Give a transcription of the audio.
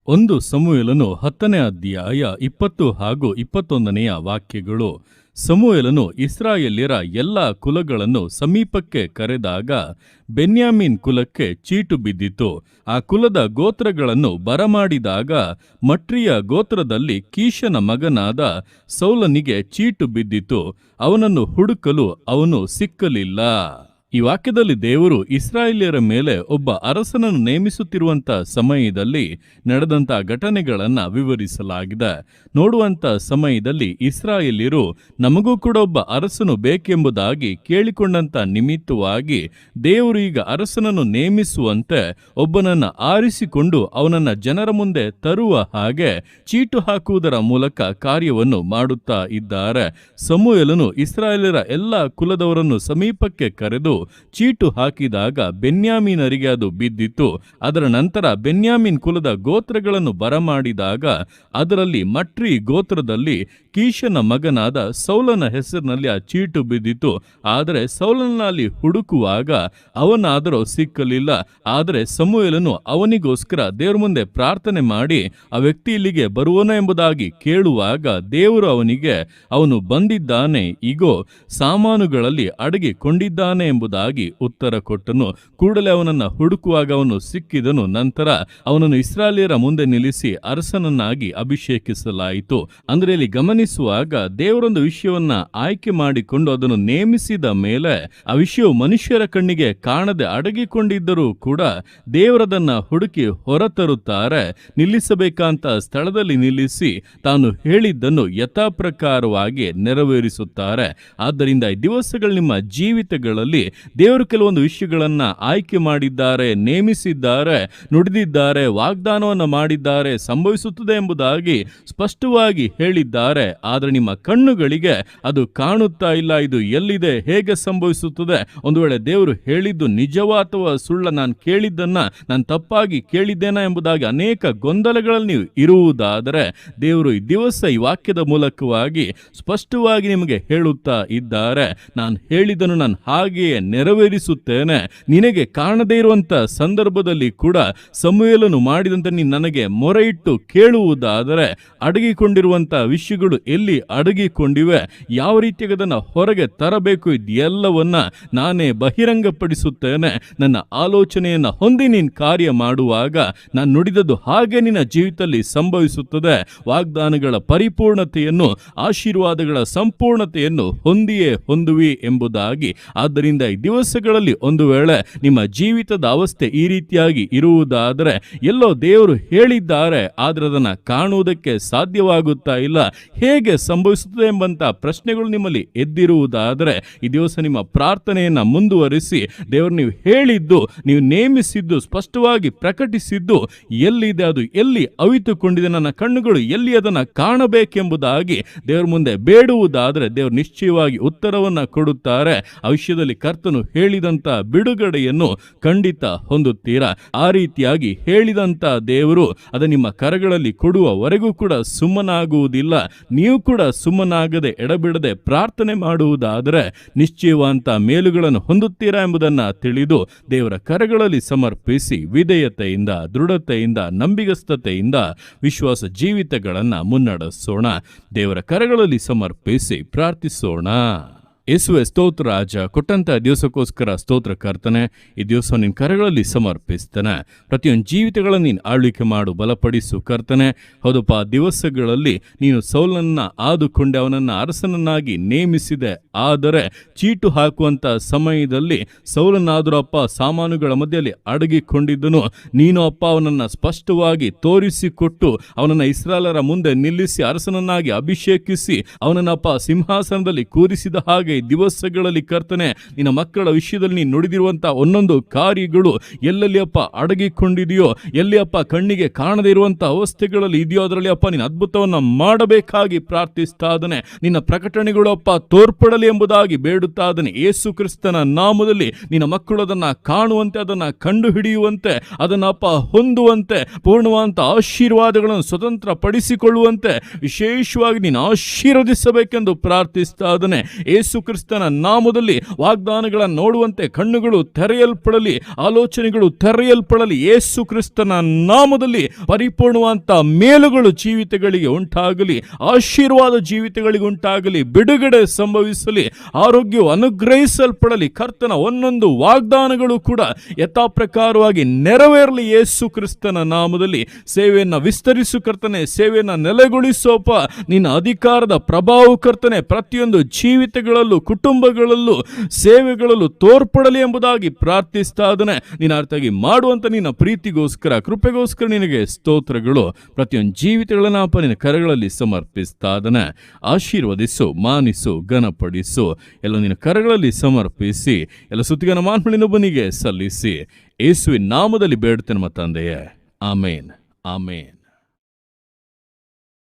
1 ಸಮುವೇಲನು 10ನೇ ಅಧ್ಯಾಯ 20 ಹಾಗೂ 21ನೆಯ ವಾಕ್ಯಗಳು. ಸಮುವೇಲನು ಇಸ್ರಾಯೇಲ್ಯರ ಎಲ್ಲ ಕುಲಗಳನ್ನು ಸಮೀಪಕ್ಕೆ ಕರೆದಾಗ ಬೆನ್ಯಾಮೀನ್ ಕುಲಕ್ಕೆ ಚೀಟು ಬಿದ್ದಿತು. ಆ ಕುಲದ ಗೋತ್ರಗಳನ್ನು ಬರಮಾಡಿದಾಗ ಮಟ್ರಿಯ ಗೋತ್ರದಲ್ಲಿ ಕೀಷನ ಮಗನಾದ ಸೌಲನಿಗೆ ಚೀಟು ಬಿದ್ದಿತು. ಅವನನ್ನು ಹುಡುಕಲು ಅವನು ಸಿಕ್ಕಲಿಲ್ಲ. ಈ ವಾಕ್ಯದಲ್ಲಿ ದೇವರು ಇಸ್ರಾಯೇಲ್ಯರ ಮೇಲೆ ಒಬ್ಬ ಅರಸನನ್ನು ನೇಮಿಸುತ್ತಿರುವಂಥ ಸಮಯದಲ್ಲಿ ನಡೆದಂಥ ಘಟನೆಗಳನ್ನು ವಿವರಿಸಲಾಗಿದೆ. ನೋಡುವಂಥ ಸಮಯದಲ್ಲಿ ಇಸ್ರಾಯೇಲ್ಯರು ನಮಗೂ ಕೂಡ ಒಬ್ಬ ಅರಸನು ಬೇಕೆಂಬುದಾಗಿ ಕೇಳಿಕೊಂಡಂಥ ನಿಮಿತ್ತವಾಗಿ ದೇವರು ಈಗ ಅರಸನನ್ನು ನೇಮಿಸುವಂತೆ ಒಬ್ಬನನ್ನು ಆರಿಸಿಕೊಂಡು ಅವನನ್ನು ಜನರ ಮುಂದೆ ತರುವ ಹಾಗೆ ಚೀಟು ಹಾಕುವುದರ ಮೂಲಕ ಕಾರ್ಯವನ್ನು ಮಾಡುತ್ತಾ ಇದ್ದಾರೆ. ಸಮುವೇಲನು ಇಸ್ರಾಯೇಲ್ಯರ ಎಲ್ಲ ಕುಲದವರನ್ನು ಸಮೀಪಕ್ಕೆ ಕರೆದು ಚೀಟು ಹಾಕಿದಾಗ ಬೆನ್ಯಾಮೀನರಿಗೆ ಅದು ಬಿದ್ದಿತು. ಅದರ ನಂತರ ಬೆನ್ಯಾಮೀನ್ ಕುಲದ ಗೋತ್ರಗಳನ್ನು ಬರಮಾಡಿದಾಗ ಅದರಲ್ಲಿ ಮಟ್ರಿ ಗೋತ್ರದಲ್ಲಿ ಕೀಷನ ಮಗನಾದ ಸೌಲನ ಹೆಸರಿನಲ್ಲಿ ಆ ಚೀಟು ಬಿದ್ದಿತು. ಆದರೆ ಸೌಲನಲ್ಲಿ ಹುಡುಕುವಾಗ ಅವನಾದರೂ ಸಿಕ್ಕಲಿಲ್ಲ. ಆದರೆ ಸಮುವೇಲನು ಅವನಿಗೋಸ್ಕರ ದೇವರ ಮುಂದೆ ಪ್ರಾರ್ಥನೆ ಮಾಡಿ ಆ ವ್ಯಕ್ತಿ ಇಲ್ಲಿಗೆ ಬರುವನ ಎಂಬುದಾಗಿ ಕೇಳುವಾಗ ದೇವರು ಅವನಿಗೆ ಅವನು ಬಂದಿದ್ದಾನೆ, ಇಗೋ ಸಾಮಾನುಗಳಲ್ಲಿ ಅಡಗಿಕೊಂಡಿದ್ದಾನೆ ಎಂಬುದಾಗಿ ಉತ್ತರ ಕೊಟ್ಟನು. ಕೂಡಲೇ ಅವನನ್ನು ಹುಡುಕುವಾಗ ಅವನು ಸಿಕ್ಕಿದನು. ನಂತರ ಅವನನ್ನು ಇಸ್ರಾಯೇಲ್ಯರ ಮುಂದೆ ನಿಲ್ಲಿಸಿ ಅರಸನನ್ನಾಗಿ ಅಭಿಷೇಕಿಸಲಾಯಿತು. ಅಂದರೆ ಇಲ್ಲಿ ಗಮನಿಸುವಾಗ ದೇವರೊಂದು ವಿಷಯವನ್ನ ಆಯ್ಕೆ ಮಾಡಿಕೊಂಡು ಅದನ್ನು ನೇಮಿಸಿದ ಮೇಲೆ ಆ ವಿಷಯವು ಮನುಷ್ಯರ ಕಣ್ಣಿಗೆ ಕಾಣದೆ ಅಡಗಿಕೊಂಡಿದ್ದರೂ ಕೂಡ ದೇವರದನ್ನ ಹುಡುಕಿ ಹೊರತರುತ್ತಾರೆ. ನಿಲ್ಲಿಸಬೇಕಂತ ಸ್ಥಳದಲ್ಲಿ ನಿಲ್ಲಿಸಿ ತಾನು ಹೇಳಿದ್ದನ್ನು ಯಥಾಪ್ರಕಾರವಾಗಿ ನೆರವೇರಿಸುತ್ತಾರೆ. ಆದ್ದರಿಂದ ಈ ದಿವಸಗಳು ನಿಮ್ಮ ಜೀವಿತಗಳಲ್ಲಿ ದೇವರು ಕೆಲವೊಂದು ವಿಷಯಗಳನ್ನ ಆಯ್ಕೆ ಮಾಡಿದ್ದಾರೆ, ನೇಮಿಸಿದ್ದಾರೆ, ನುಡಿದಿದ್ದಾರೆ, ವಾಗ್ದಾನವನ್ನು ಮಾಡಿದ್ದಾರೆ, ಸಂಭವಿಸುತ್ತದೆ ಎಂಬುದಾಗಿ ಸ್ಪಷ್ಟವಾಗಿ ಹೇಳಿದ್ದಾರೆ. ಆದರೆ ನಿಮ್ಮ ಕಣ್ಣುಗಳಿಗೆ ಅದು ಕಾಣುತ್ತಾ ಇಲ್ಲ. ಇದು ಎಲ್ಲಿದೆ, ಹೇಗೆ ಸಂಭವಿಸುತ್ತದೆ, ಒಂದು ವೇಳೆ ದೇವರು ಹೇಳಿದ್ದು ನಿಜವಾ ಅಥವಾ ಸುಳ್ಳ, ನಾನು ಕೇಳಿದ್ದನ್ನ ನಾನು ತಪ್ಪಾಗಿ ಕೇಳಿದ್ದೇನಾ ಎಂಬುದಾಗಿ ಅನೇಕ ಗೊಂದಲಗಳಲ್ಲಿ ನೀವು ಇರುವುದಾದರೆ ದೇವರು ಈ ದಿವಸ ಈ ವಾಕ್ಯದ ಮೂಲಕವಾಗಿ ಸ್ಪಷ್ಟವಾಗಿ ನಿಮಗೆ ಹೇಳುತ್ತಾ ಇದ್ದಾರೆ, ನಾನು ಹೇಳಿದ್ದನ್ನು ನಾನು ಹಾಗೆಯೇ ನೆರವೇರಿಸುತ್ತೇನೆ. ನಿನಗೆ ಕಾಣದೇ ಇರುವಂತ ಸಂದರ್ಭದಲ್ಲಿ ಕೂಡ ಸಮುವೇಲನು ಮಾಡಿದಂತೆ ನೀನು ನನಗೆ ಮೊರೆ ಇಟ್ಟು ಕೇಳುವುದಾದರೆ ಅಡಗಿಕೊಂಡಿರುವಂತ ವಿಷಯಗಳು ಎಲ್ಲಿ ಅಡಗಿಕೊಂಡಿವೆ, ಯಾವ ರೀತಿಯಾಗಿ ಅದನ್ನು ಹೊರಗೆ ತರಬೇಕು, ಇದೆಲ್ಲವನ್ನ ನಾನೇ ಬಹಿರಂಗಪಡಿಸುತ್ತೇನೆ. ನನ್ನ ಆಲೋಚನೆಯನ್ನು ಹೊಂದಿ ನೀನು ಕಾರ್ಯ ಮಾಡುವಾಗ ನಾನು ನುಡಿದದ್ದು ಹಾಗೆ ನಿನ್ನ ಜೀವಿತದಲ್ಲಿ ಸಂಭವಿಸುತ್ತದೆ. ವಾಗ್ದಾನಗಳ ಪರಿಪೂರ್ಣತೆಯನ್ನು, ಆಶೀರ್ವಾದಗಳ ಸಂಪೂರ್ಣತೆಯನ್ನು ಹೊಂದಿಯೇ ಹೊಂದುವಿ ಎಂಬುದಾಗಿ. ಆದ್ದರಿಂದ ಈ ದಿವಸಗಳಲ್ಲಿ ಒಂದು ವೇಳೆ ನಿಮ್ಮ ಜೀವಿತದ ಅವಸ್ಥೆ ಈ ರೀತಿಯಾಗಿ ಇರುವುದಾದರೆ ಎಲ್ಲೋ ದೇವರು ಹೇಳಿದ್ದಾರೆ, ಆದರೆ ಅದನ್ನು ಕಾಣುವುದಕ್ಕೆ ಸಾಧ್ಯವಾಗುತ್ತಾ ಇಲ್ಲ, ಹೇಗೆ ಸಂಭವಿಸುತ್ತದೆ ಎಂಬಂತ ಪ್ರಶ್ನೆಗಳು ನಿಮ್ಮಲ್ಲಿ ಎದ್ದಿರುವುದಾದರೆ ಈ ದಿವಸ ನಿಮ್ಮ ಪ್ರಾರ್ಥನೆಯನ್ನು ಮುಂದುವರಿಸಿ ದೇವರು ನೀವು ಹೇಳಿದ್ದು, ನೀವು ನೇಮಿಸಿದ್ದು, ಸ್ಪಷ್ಟವಾಗಿ ಪ್ರಕಟಿಸಿದ್ದು ಎಲ್ಲಿದೆ, ಅದು ಎಲ್ಲಿ ಅವಿತುಕೊಂಡಿದೆ, ನನ್ನ ಕಣ್ಣುಗಳು ಎಲ್ಲಿ ಅದನ್ನು ಕಾಣಬೇಕೆಂಬುದಾಗಿ ದೇವರ ಮುಂದೆ ಬೇಡುವುದಾದರೆ ದೇವರು ನಿಶ್ಚಯವಾಗಿ ಉತ್ತರವನ್ನು ಕೊಡುತ್ತಾರೆ. ಆ ವಿಷಯದಲ್ಲಿ ಕರ್ತನು ಹೇಳಿದಂತ ಬಿಡುಗಡೆಯನ್ನು ಖಂಡಿತ ಹೊಂದುತ್ತೀರಾ. ಆ ರೀತಿಯಾಗಿ ಹೇಳಿದಂತ ದೇವರು ಅದು ನಿಮ್ಮ ಕರಗಳಲ್ಲಿ ಕೊಡುವವರೆಗೂ ಕೂಡ ಸುಮ್ಮನಾಗುವುದಿಲ್ಲ. ನೀವು ಕೂಡ ಸುಮ್ಮನಾಗದೆ ಎಡಬಿಡದೆ ಪ್ರಾರ್ಥನೆ ಮಾಡುವುದಾದರೆ ನಿಶ್ಚಯವಂತ ಮೇಲುಗಳನ್ನು ಹೊಂದುತ್ತೀರಾ ಎಂಬುದನ್ನು ತಿಳಿದು ದೇವರ ಕರಗಳಲ್ಲಿ ಸಮರ್ಪಿಸಿ ವಿಧೇಯತೆಯಿಂದ, ದೃಢತೆಯಿಂದ, ನಂಬಿಗಸ್ತತೆಯಿಂದ ವಿಶ್ವಾಸ ಜೀವಿತಗಳನ್ನು ಮುನ್ನಡೆಸೋಣ. ದೇವರ ಕರಗಳಲ್ಲಿ ಸಮರ್ಪಿಸಿ ಪ್ರಾರ್ಥಿಸೋಣ. ಯೇಸುವೆ ಸ್ತೋತ್ರ ರಾಜ, ಕೊಟ್ಟಂತ ದಿವಸಕ್ಕೋಸ್ಕರ ಸ್ತೋತ್ರ ಕರ್ತನೆ. ಈ ದಿವಸ ನಿನ್ನ ಕರಗಳಲ್ಲಿ ಸಮರ್ಪಿಸ್ತೇನೆ. ಪ್ರತಿಯೊಂದು ಜೀವಿತಗಳನ್ನು ನೀನು ಆಳ್ವಿಕೆ ಮಾಡು, ಬಲಪಡಿಸು ಕರ್ತನೆ. ಹೌದಪ್ಪ, ದಿವಸಗಳಲ್ಲಿ ನೀನು ಸೌಲನನ್ನ ಆದುಕೊಂಡೆ, ಅವನನ್ನು ಅರಸನನ್ನಾಗಿ ನೇಮಿಸಿದೆ. ಆದರೆ ಚೀಟು ಹಾಕುವಂತ ಸಮಯದಲ್ಲಿ ಸೌಲನಾದರೂ ಅಪ್ಪ ಸಾಮಾನುಗಳ ಮಧ್ಯೆಯಲ್ಲಿ ಅಡಗಿಕೊಂಡಿದ್ದನು. ನೀನು ಅಪ್ಪ ಅವನನ್ನು ಸ್ಪಷ್ಟವಾಗಿ ತೋರಿಸಿಕೊಟ್ಟು ಅವನನ್ನು ಇಸ್ರಾಯೇಲರ ಮುಂದೆ ನಿಲ್ಲಿಸಿ ಅರಸನನ್ನಾಗಿ ಅಭಿಷೇಕಿಸಿ ಅವನನ್ನಪ್ಪ ಸಿಂಹಾಸನದಲ್ಲಿ ಕೂರಿಸಿದ ಹಾಗೆ ದಿವಸಗಳಲ್ಲಿ ಕರ್ತನೆ ನಿನ್ನ ಮಕ್ಕಳ ವಿಷಯದಲ್ಲಿ ನೀನು ನುಡಿದಿರುವಂತಹ ಒಂದೊಂದು ಕಾರ್ಯಗಳು ಎಲ್ಲೆಲ್ಲಿ ಅಪ್ಪ ಅಡಗಿಕೊಂಡಿದೆಯೋ, ಎಲ್ಲಿ ಅಪ್ಪ ಕಣ್ಣಿಗೆ ಕಾಣದೇ ಇರುವಂತಹ ಅವಸ್ಥೆಗಳಲ್ಲಿ ಇದೆಯೋ ಅದರಲ್ಲಿ ಅಪ್ಪ ನಿನ್ನ ಅದ್ಭುತವನ್ನು ಮಾಡಬೇಕಾಗಿ ಪ್ರಾರ್ಥಿಸ್ತಾ ಇದ್ದಾನೆ. ನಿನ್ನ ಪ್ರಕಟಣೆಗಳು ಅಪ್ಪ ತೋರ್ಪಡಲಿ ಎಂಬುದಾಗಿ ಬೇಡುತ್ತಾ ಇದ್ದಾನೆ. ಯೇಸು ಕ್ರಿಸ್ತನ ನಾಮದಲ್ಲಿ ನಿನ್ನ ಮಕ್ಕಳು ಅದನ್ನು ಕಾಣುವಂತೆ, ಅದನ್ನು ಕಂಡು ಹಿಡಿಯುವಂತೆ, ಅದನ್ನು ಅಪ್ಪ ಹೊಂದುವಂತೆ, ಪೂರ್ಣವಾದಂಥ ಆಶೀರ್ವಾದಗಳನ್ನು ಸ್ವತಂತ್ರ ಪಡಿಸಿಕೊಳ್ಳುವಂತೆ ವಿಶೇಷವಾಗಿ ನೀನು ಆಶೀರ್ವದಿಸಬೇಕೆಂದು ಪ್ರಾರ್ಥಿಸ್ತಾ ಇದ್ದಾನೆ. ಯೇಸು ಕ್ರಿಸ್ತನ ನಾಮದಲ್ಲಿ ವಾಗ್ದಾನಗಳನ್ನು ನೋಡುವಂತೆ ಕಣ್ಣುಗಳು ತೆರೆಯಲ್ಪಡಲಿ, ಆಲೋಚನೆಗಳು ತೆರೆಯಲ್ಪಡಲಿ. ಯೇಸು ಕ್ರಿಸ್ತನ ನಾಮದಲ್ಲಿ ಪರಿಪೂರ್ಣವಂತ ಮೇಲುಗಳು ಜೀವಿತಗಳಿಗೆ ಉಂಟಾಗಲಿ, ಆಶೀರ್ವಾದ ಜೀವಿತಗಳಿಗೆ ಉಂಟಾಗಲಿ, ಬಿಡುಗಡೆ ಸಂಭವಿಸಲಿ, ಆರೋಗ್ಯವು ಅನುಗ್ರಹಿಸಲ್ಪಡಲಿ. ಕರ್ತನ ಒಂದೊಂದು ವಾಗ್ದಾನಗಳು ಕೂಡ ಯಥಾಪ್ರಕಾರವಾಗಿ ನೆರವೇರಲಿ ಯೇಸು ಕ್ರಿಸ್ತನ ನಾಮದಲ್ಲಿ. ಸೇವೆಯನ್ನು ವಿಸ್ತರಿಸು ಕರ್ತನೆ, ಸೇವೆಯನ್ನು ನೆಲೆಗೊಳಿಸೋಪ. ನಿನ್ನ ಅಧಿಕಾರದ ಪ್ರಭಾವ ಕರ್ತನೆ ಪ್ರತಿಯೊಂದು ಜೀವಿತಗಳಲ್ಲೂ, ಕುಟುಂಬಗಳಲ್ಲೂ, ಸೇವೆಗಳಲ್ಲೂ ತೋರ್ಪಡಲಿ ಎಂಬುದಾಗಿ ಪ್ರಾರ್ಥಿಸ್ತಾ ಇದ್ದಾನೆ. ನಿನ್ನ ಅರ್ಥವಾಗಿ ಮಾಡುವಂತ ನಿನ್ನ ಪ್ರೀತಿಗೋಸ್ಕರ, ಕೃಪೆಗೋಸ್ಕರ ನಿನಗೆ ಸ್ತೋತ್ರಗಳು. ಪ್ರತಿಯೊಂದು ಜೀವಿತಗಳನ್ನ ಅಪ್ಪ ನಿನ್ನ ಕರಗಳಲ್ಲಿ ಸಮರ್ಪಿಸ್ತಾ ಇದ್ದಾನೆ. ಆಶೀರ್ವದಿಸು, ಮಾನಿಸು, ಘನಪಡಿಸು. ಎಲ್ಲ ನಿನ್ನ ಕರಗಳಲ್ಲಿ ಸಮರ್ಪಿಸಿ ಎಲ್ಲ ಸುತ್ತಿಗನ ಮಾನ್ಮಳಿನೊಬ್ಬನಿಗೆ ಸಲ್ಲಿಸಿ ಯೇಸುವಿನ ನಾಮದಲ್ಲಿ ಬೇಡ್ತೇನೆ ತಂದೆಯೇ. ಆಮೇನ್, ಆಮೇನ್.